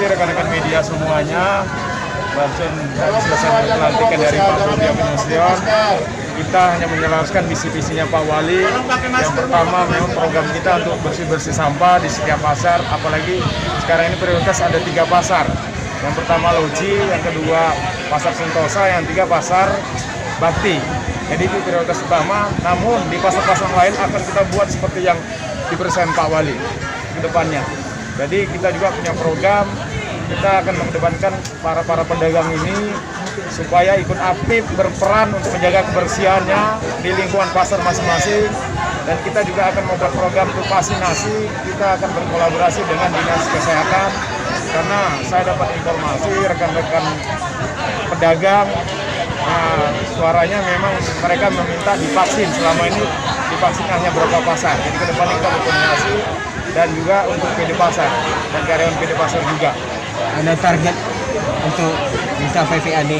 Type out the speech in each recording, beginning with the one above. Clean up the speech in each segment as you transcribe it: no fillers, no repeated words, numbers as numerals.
kasih rekan-rekan media semuanya. Barusan kami selesai pelantikan dari Pak Bobi Nasution. Kita hanya menjelaskan visi-visinya Pak Wali. Yang pertama memang program kita untuk bersih-bersih sampah di setiap pasar. Apalagi sekarang ini prioritas ada 3 pasar. Yang pertama Loji, yang kedua Pasar Sentosa, yang ketiga Pasar Bakti. Jadi itu prioritas utama. Namun di pasar-pasar lain akan kita buat seperti yang dipresentasikan Pak Wali ke depannya. Jadi kita juga punya program. Kita akan mengedepankan para pedagang ini supaya ikut aktif berperan untuk menjaga kebersihannya di lingkungan pasar masing-masing. Dan kita juga akan membuat program untuk vaksinasi. Kita akan berkolaborasi dengan Dinas Kesehatan karena saya dapat informasi rekan-rekan pedagang, suaranya memang mereka meminta divaksin. Selama ini divaksin hanya beberapa pasar. Jadi ke depan kita berkoordinasi dan juga untuk PD Pasar dan karyawan PD Pasar juga. Ada target untuk mencapai PAD?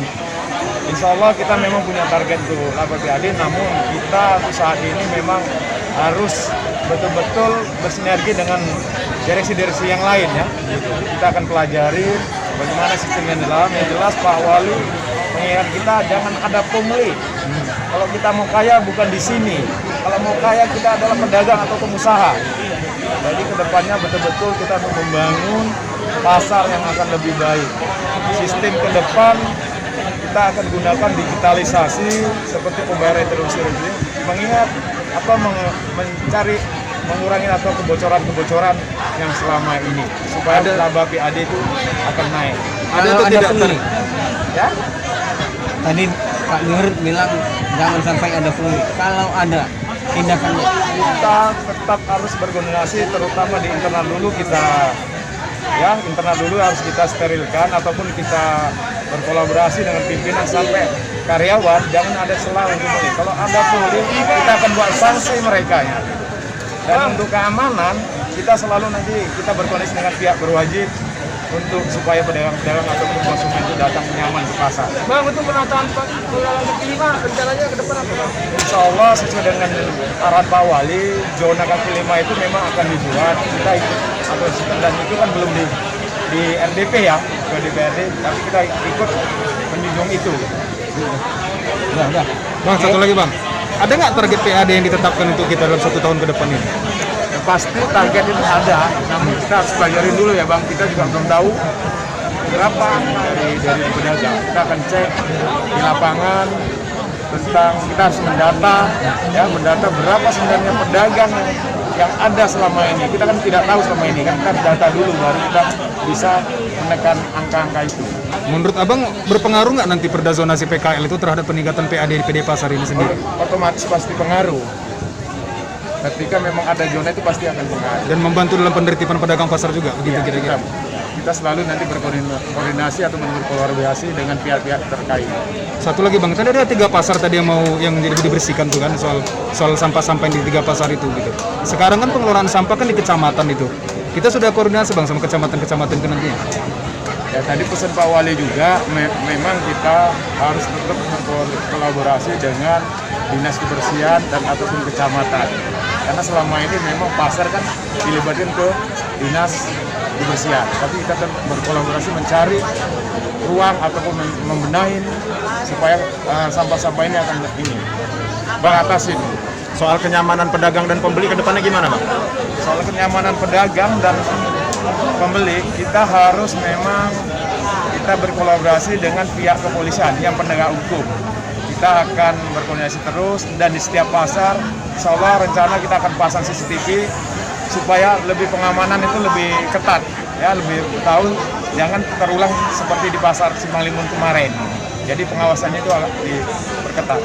Insya Allah kita memang punya target untuk PAD, namun kita untuk saat ini memang harus betul-betul bersinergi dengan direksi-direksi yang lain ya. Kita akan pelajari bagaimana sistem yang di dalam. Yang jelas Pak Wali mengingat kita jangan ada pungli. Kalau kita mau kaya bukan di sini. Kalau mau kaya kita adalah pedagang atau pengusaha. Jadi kedepannya betul-betul kita mau membangun pasar yang akan lebih baik. Sistem ke depan kita akan gunakan digitalisasi seperti pembayaran elektronik, mengingat atau mencari mengurangi atau kebocoran-kebocoran yang selama ini supaya laba PAD itu akan naik. Ada atau tidak pungli? Ya? Tadi Pak Luhut bilang jangan sampai ada pungli. Kalau ada tindakannya, kita tetap harus berkoordinasi, terutama di internal dulu internal dulu harus kita sterilkan ataupun kita berkolaborasi dengan pimpinan sampai karyawan, jangan ada celah untuk pungli. Kalau ada pungli, kita akan buat sanksi mereka ya. Dan untuk keamanan, kita selalu nanti kita berkoordinasi dengan pihak berwajib untuk supaya pedagang-pedagang ataupun konsumen itu datang nyaman ke pasar. Bang, untuk penataan pengalaman kaki 5 rencananya ke depan apa, Bang? Insya Allah sesuai dengan arahan Pak Wali, zona kaki 5 itu memang akan dibuat. Kita ikut atau sistem dan itu kan belum di RDP ya, ke DPRD, tapi kita ikut menjunjung itu. udah. Bang, satu lagi Bang, ada nggak target PAD yang ditetapkan untuk kita dalam 1 tahun ke depan ini? Pasti target itu ada, namun kita harus pelajarin dulu ya Bang, kita juga belum tahu berapa dari pedagang. Kita akan cek di lapangan tentang kita harus mendata berapa sebenarnya pedagang yang ada selama ini. Kita kan tidak tahu selama ini, kan kita harus data dulu baru kita bisa menekan angka-angka itu. Menurut Abang berpengaruh nggak nanti perda zonasi PKL itu terhadap peningkatan PAD di PD Pasar ini sendiri? Otomatis pasti pengaruh. Ketika memang ada zona itu pasti akan pengaruh. Dan membantu dalam penertiban pedagang pasar juga, begitu Ya, kira-kira? kita selalu nanti berkoordinasi atau berkolaborasi dengan pihak-pihak terkait. Satu lagi Bang, tadi ada 3 pasar tadi yang dibersihkan tuh kan, soal sampah-sampah yang di 3 pasar itu gitu. Sekarang kan pengelolaan sampah kan di kecamatan itu. Kita sudah koordinasi Bang sama kecamatan-kecamatan itu nantinya? Ya tadi pesan Pak Wali juga, memang kita harus tetap berkolaborasi dengan dinas kebersihan dan ataupun kecamatan. Karena selama ini memang pasar kan dilibatkan ke dinas kebersihan, tapi kita akan berkolaborasi mencari ruang ataupun membenahi supaya sampah-sampah ini akan beratasin. Soal kenyamanan pedagang dan pembeli ke depannya gimana Bang? Soal kenyamanan pedagang dan pembeli, kita harus memang kita berkolaborasi dengan pihak kepolisian yang penegak hukum. Kita akan berkoordinasi terus dan di setiap pasar, insya Allah rencana kita akan pasang CCTV supaya lebih pengamanan itu lebih ketat, ya lebih tahu jangan terulang seperti di pasar Simpang Limun kemarin. Jadi pengawasannya itu agak diperketat.